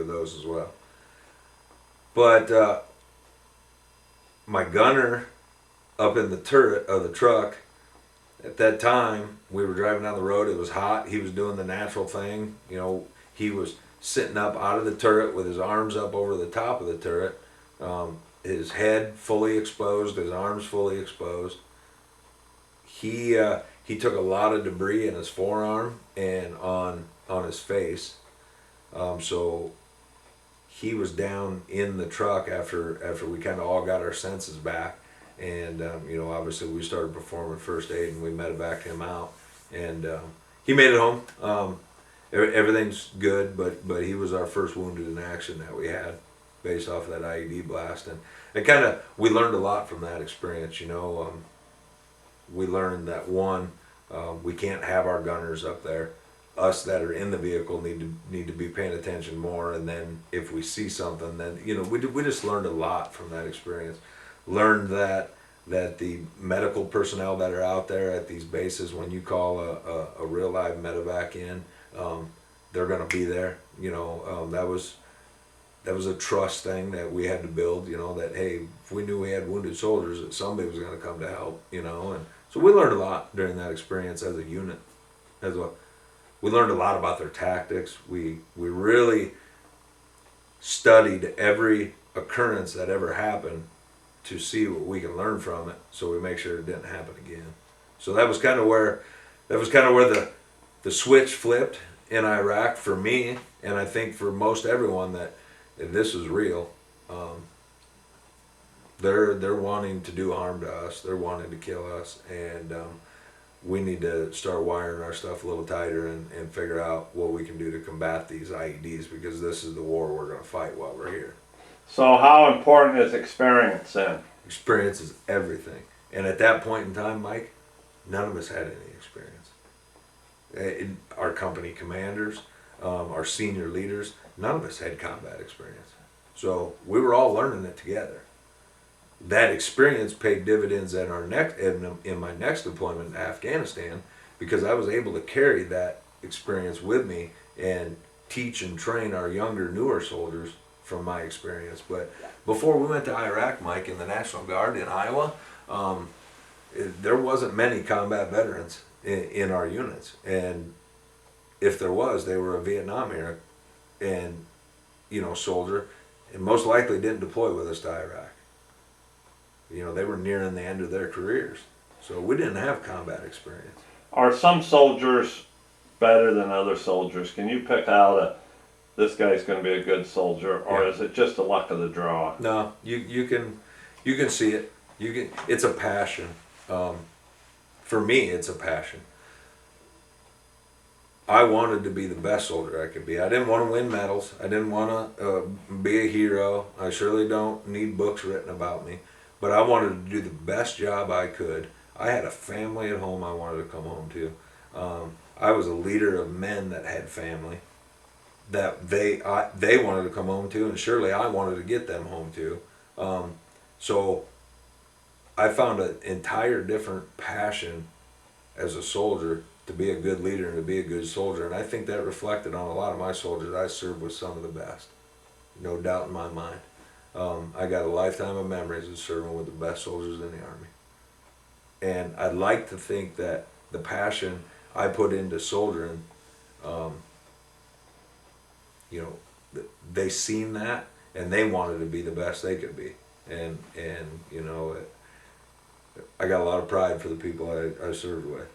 those as well. But my gunner up in the turret of the truck, at that time, we were driving down the road. It was hot. He was doing the natural thing. You know, he was sitting up out of the turret with his arms up over the top of the turret, his head fully exposed, his arms fully exposed. He took a lot of debris in his forearm and on his face. So he was down in the truck after we kind of all got our senses back. And, you know, obviously we started performing first aid and we medevaced him out. And he made it home. Everything's good, but he was our first wounded in action that we had based off of that IED blast. And kind of, we learned a lot from that experience, you know. We learned that one, we can't have our gunners up there. Us that are in the vehicle need to be paying attention more. And then if we see something, then, you know, we just learned a lot from that experience. Learned that the medical personnel that are out there at these bases, when you call a real live medevac in, they're going to be there. You know, that was a trust thing that we had to build. You know, that hey, if we knew we had wounded soldiers, that somebody was going to come to help. You know, and so we learned a lot during that experience as a unit. We learned a lot about their tactics. We really studied every occurrence that ever happened to see what we can learn from it, so we make sure it didn't happen again. So that was kind of where the switch flipped in Iraq for me, and I think for most everyone that this is real. They're wanting to do harm to us. They're wanting to kill us, and we need to start wiring our stuff a little tighter and figure out what we can do to combat these IEDs, because this is the war we're going to fight while we're here. So how important is experience then? Experience is everything. And at that point in time, Mike, none of us had any experience. Our company commanders, our senior leaders, none of us had combat experience. So we were all learning it together. That experience paid dividends in my next deployment in Afghanistan, because I was able to carry that experience with me and teach and train our younger, newer soldiers from my experience. But before we went to Iraq, Mike, in the National Guard in Iowa, there wasn't many combat veterans in our units. And if there was, they were a Vietnam era and, you know, soldier, and most likely didn't deploy with us to Iraq. You know, they were nearing the end of their careers. So we didn't have combat experience. Are some soldiers better than other soldiers? Can you pick out this guy's going to be a good soldier, or is it just the luck of the draw? No, you can see it. It's a passion. For me, it's a passion. I wanted to be the best soldier I could be. I didn't want to win medals. I didn't want to be a hero. I surely don't need books written about me. But I wanted to do the best job I could. I had a family at home I wanted to come home to. I was a leader of men that had family that they wanted to come home to, and surely I wanted to get them home to. So I found an entire different passion as a soldier to be a good leader and to be a good soldier, and I think that reflected on a lot of my soldiers. I served with some of the best, no doubt in my mind. I got a lifetime of memories of serving with the best soldiers in the Army. And I'd like to think that the passion I put into soldiering, you know, they seen that and they wanted to be the best they could be. And you know, I got a lot of pride for the people I served with.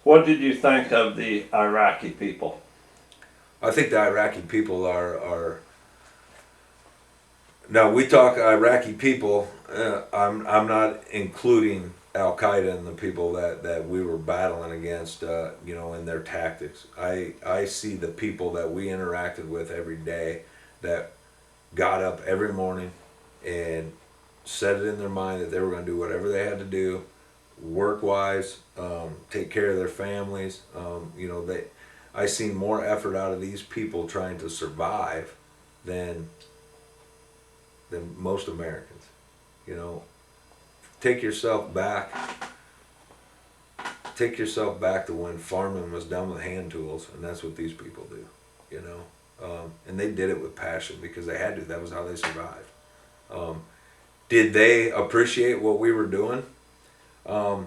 What did you think of the Iraqi people? I think the Iraqi people are now we talk Iraqi people. I'm not including Al Qaeda and the people that we were battling against, you know, in their tactics. I see the people that we interacted with every day that got up every morning and set it in their mind that they were going to do whatever they had to do, work-wise, take care of their families. You know, I seen more effort out of these people trying to survive than most Americans. You know, take yourself back to when farming was done with hand tools, and that's what these people do. You know, And they did it with passion because they had to. That was how they survived. Did they appreciate what we were doing? Um,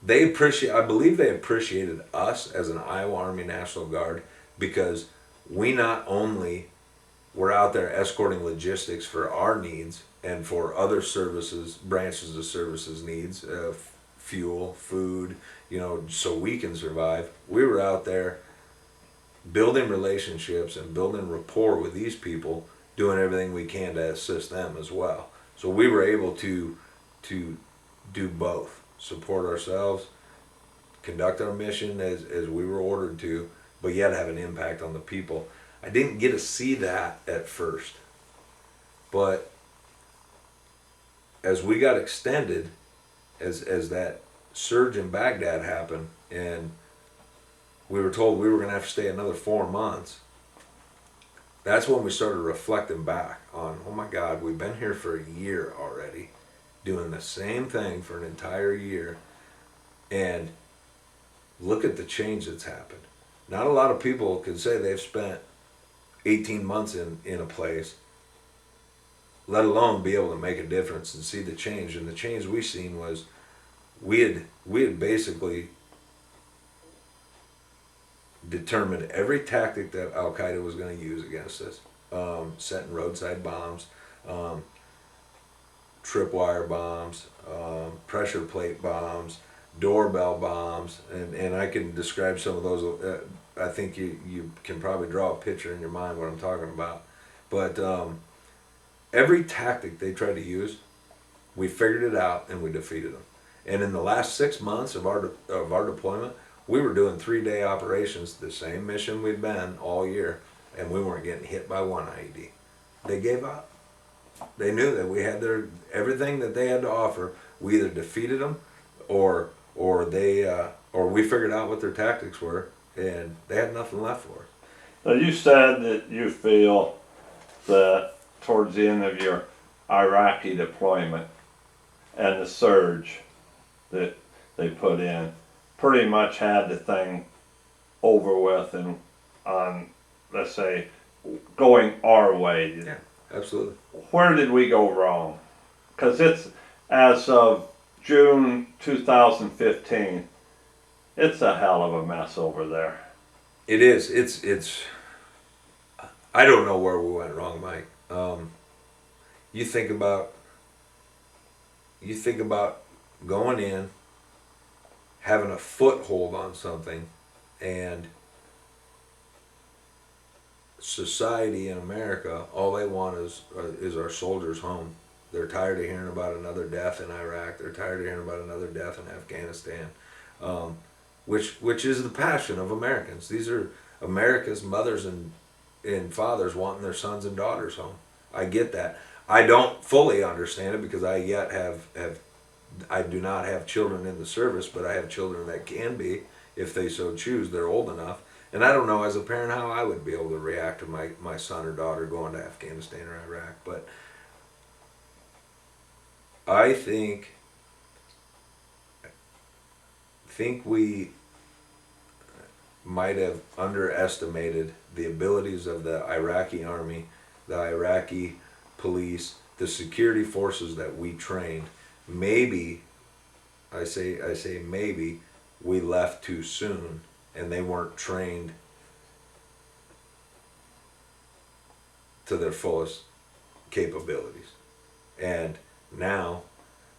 I believe they appreciated us as an Iowa Army National Guard because we not only were out there escorting logistics for our needs and for other services, branches of services needs, fuel, food, so we can survive. We were out there building relationships and building rapport with these people, doing everything we can to assist them as well. So we were able to do both, support ourselves, conduct our mission as we were ordered to, but yet have an impact on the people. I didn't get to see that at first, but as we got extended, as that surge in Baghdad happened, and we were told we were going to have to stay another 4 months, that's when we started reflecting back on, oh my God, we've been here for a year already, doing the same thing for an entire year, and look at the change that's happened. Not a lot of people can say they've spent 18 months in a place, let alone be able to make a difference and see the change. And the change we seen was we had basically determined every tactic that Al Qaeda was going to use against us, setting roadside bombs, tripwire bombs, pressure plate bombs, doorbell bombs, and I can describe some of those. I think you can probably draw a picture in your mind what I'm talking about. But every tactic they tried to use, we figured it out and we defeated them. And in the last 6 months of our deployment, we were doing 3-day operations, the same mission we'd been all year, and we weren't getting hit by one IED. They gave up. They knew that we had everything that they had to offer. We either defeated them, or we figured out what their tactics were, and they had nothing left for us. Now you said that you feel that towards the end of your Iraqi deployment and the surge that they put in, pretty much had the thing over with and on, let's say, going our way. Yeah, absolutely. Where did we go wrong? Because it's, as of June 2015, it's a hell of a mess over there. It is. It's. I don't know where we went wrong, Mike. You think about going in, having a foothold on something, and society in America, all they want is our soldiers home. They're tired of hearing about another death in Iraq. They're tired of hearing about another death in Afghanistan, which is the passion of Americans. These are America's mothers and fathers wanting their sons and daughters home. I get that. I don't fully understand it because I do not have children in the service, but I have children that can be, if they so choose, they're old enough. And I don't know as a parent how I would be able to react to my son or daughter going to Afghanistan or Iraq. But I think we might have underestimated the abilities of the Iraqi army, the Iraqi police, the security forces that we trained. Maybe, I say maybe, we left too soon and they weren't trained to their fullest capabilities. And now,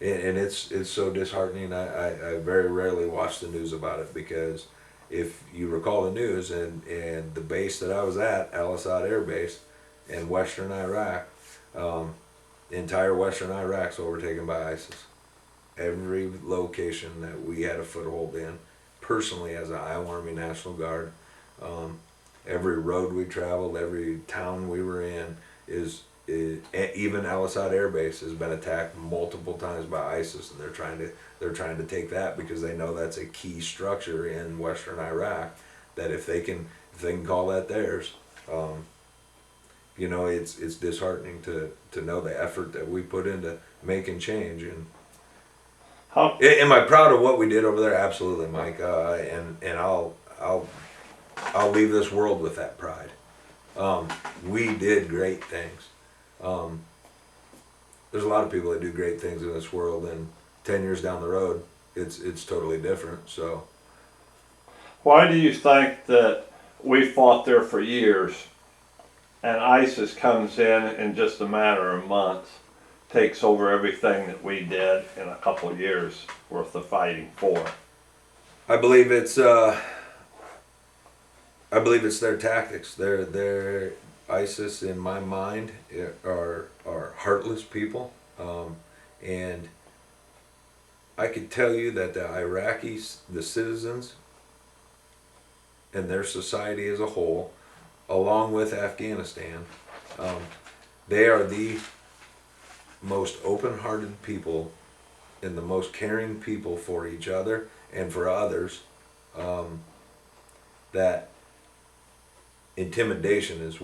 and it's so disheartening. I very rarely watch the news about it because if you recall the news and the base that I was at, Al Assad Air Base in western Iraq, entire western Iraq's overtaken by ISIS. Every location that we had a foothold in, personally as an Iowa Army National Guard, every road we traveled, every town we were in, even Al Assad Air Base has been attacked multiple times by ISIS, and they're trying to take that because they know that's a key structure in western Iraq. That if they can call that theirs, it's disheartening to know the effort that we put into making change. And am I proud of what we did over there? Absolutely, Mike. And I'll I'll leave this world with that pride. We did great things. There's a lot of people that do great things in this world, and 10 years down the road, it's totally different. So Why do you think that we fought there for years and ISIS comes in just a matter of months, takes over everything that we did in a couple of years worth of fighting for? I believe it's their tactics. Their ISIS, in my mind, are heartless people, and I could tell you that the Iraqis, the citizens, and their society as a whole, along with Afghanistan, they are the most open-hearted people and the most caring people for each other and for others. That intimidation is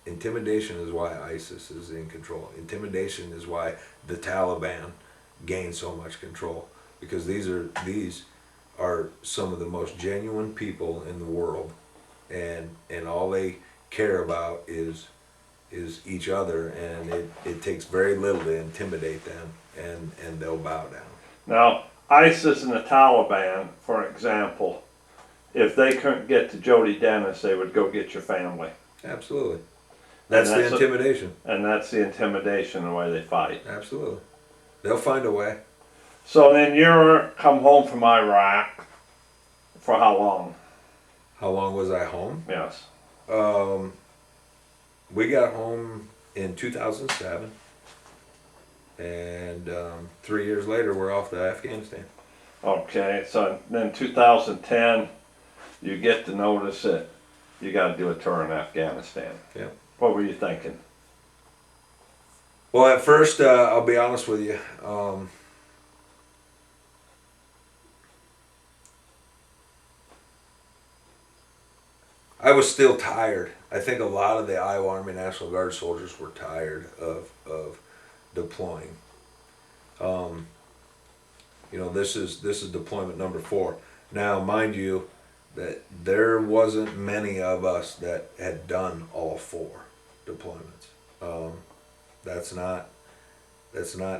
intimidation is why ISIS is in control. Intimidation is why the Taliban gained so much control, because these are some of the most genuine people in the world, and all they care about is each other, and it takes very little to intimidate them, and they'll bow down. Now, ISIS and the Taliban, for example, if they couldn't get to Jody Dennis, they would go get your family. Absolutely. That's the intimidation. And that's the intimidation, the way they fight. Absolutely. They'll find a way. So then you're come home from Iraq for how long? How long was I home? Yes. We got home in 2007, and 3 years later we're off to Afghanistan. Okay, so then 2010, you get the notice that you got to do a tour in Afghanistan. Yeah. What were you thinking? Well, at first, I'll be honest with you. I was still tired. I think a lot of the Iowa Army National Guard soldiers were tired of deploying. This is deployment number 4. Now, mind you, that there wasn't many of us that had done all 4 deployments. That's not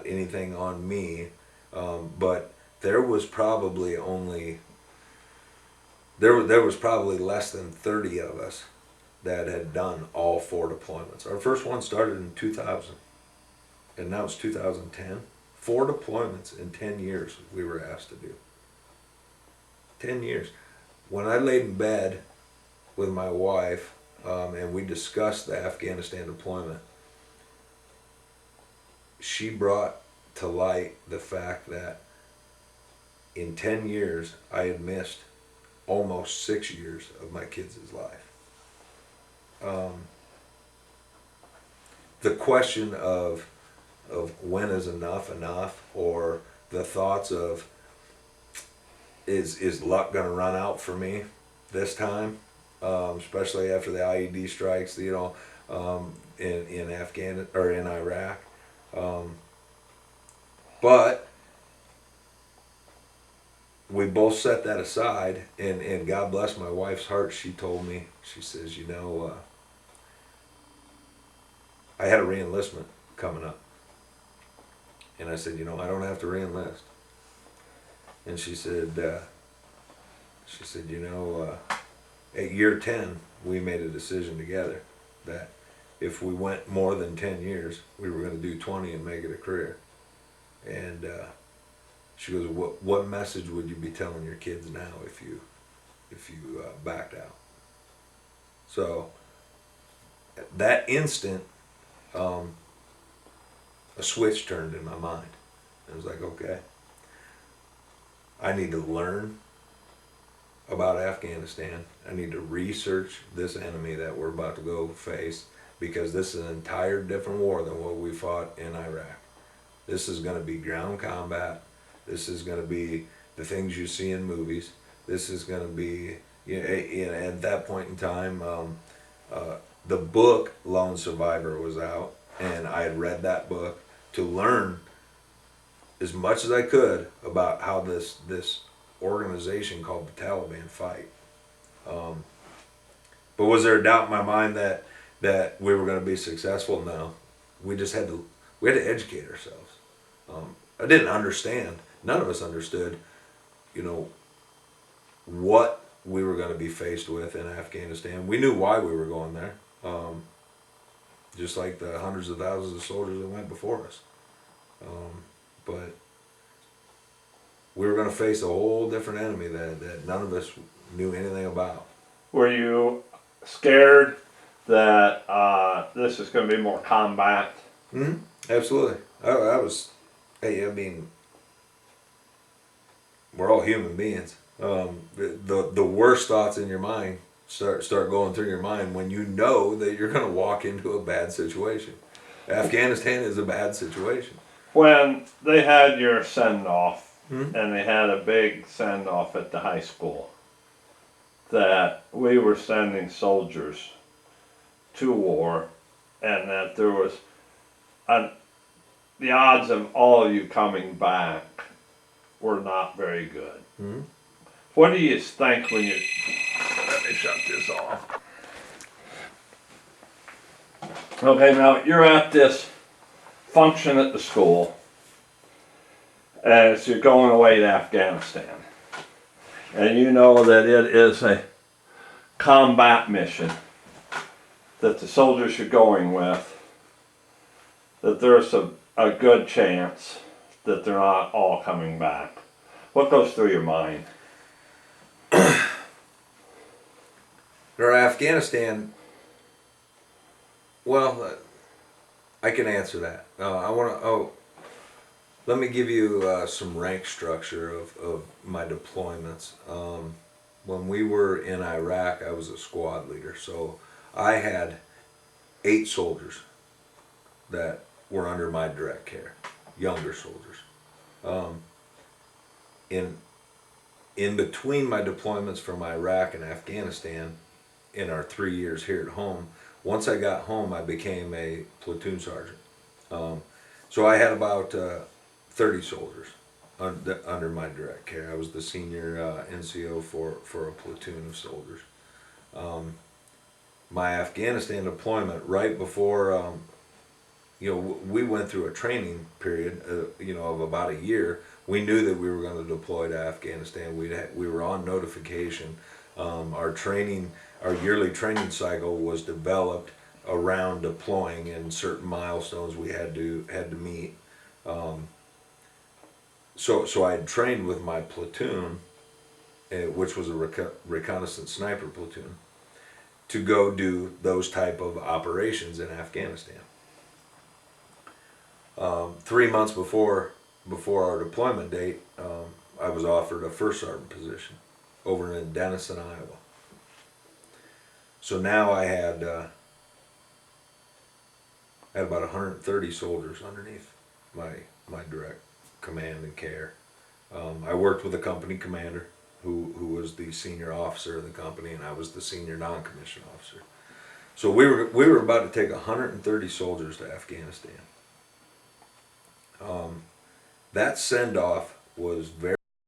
anything on me, but there was probably less than 30 of us that had done all 4 deployments. Our first one started in 2000, and now it's 2010. 4 deployments in 10 years we were asked to do. 10 years. When I laid in bed with my wife, and we discussed the Afghanistan deployment, she brought to light the fact that in 10 years I had missed almost 6 years of my kids' life. The question of when is enough, or the thoughts of is luck going to run out for me this time, especially after the IED strikes, in Afghanistan or in Iraq. But we both set that aside, and God bless my wife's heart. She told me, she says, I had a re-enlistment coming up. And I said, I don't have to re-enlist. And she said, at year 10, we made a decision together that if we went more than 10 years, we were going to do 20 and make it a career. And she goes, what message would you be telling your kids now if you backed out? So at that instant, a switch turned in my mind. It was like, okay, I need to learn about Afghanistan. I need to research this enemy that we're about to go face, because this is an entire different war than what we fought in Iraq. This is going to be ground combat. This is going to be the things you see in movies. This is going to be, at that point in time, the book Lone Survivor was out, and I had read that book to learn as much as I could about how this organization called the Taliban fight. But was there a doubt in my mind that we were going to be successful? No. We just had to educate ourselves. I didn't understand. None of us understood, you know, what we were going to be faced with in Afghanistan. We knew why we were going there, just like the hundreds of thousands of soldiers that went before us. But we were going to face a whole different enemy that none of us knew anything about. Were you scared that this is going to be more combat? Mm-hmm. Absolutely. I was. Hey, I mean, we're all human beings. The worst thoughts in your mind start going through your mind when you know that you're going to walk into a bad situation. Afghanistan is a bad situation. When they had your send-off, Mm-hmm. and they had a big send-off at the high school, that we were sending soldiers to war, and that there was the odds of all of you coming back were not very good. Mm-hmm. What do you think when you... Let me shut this off. Okay, now you're at this function at the school, as you're going away to Afghanistan. And you know that it is a combat mission that the soldiers you're going with, that there's a good chance that they're not all coming back. What goes through your mind? Or Afghanistan, well, I can answer that. Let me give you some rank structure of my deployments. When we were in Iraq, I was a squad leader, so I had 8 soldiers that were under my direct care, younger soldiers. In between my deployments from Iraq and Afghanistan, in our 3 years here at home, once I got home, I became a platoon sergeant. So I had about 30 soldiers under my direct care. I was the senior NCO for a platoon of soldiers. My Afghanistan deployment, right before, we went through a training period, of about a year. We knew that we were going to deploy to Afghanistan. We were on notification. Our yearly training cycle was developed around deploying, and certain milestones we had to meet. So I had trained with my platoon, which was a reconnaissance sniper platoon, to go do those type of operations in Afghanistan. 3 months before our deployment date, I was offered a first sergeant position over in Denison, Iowa. So now I had about 130 soldiers underneath my direct command and care. I worked with a company commander who was the senior officer of the company, and I was the senior non-commissioned officer. So we were about to take 130 soldiers to Afghanistan. That send-off was very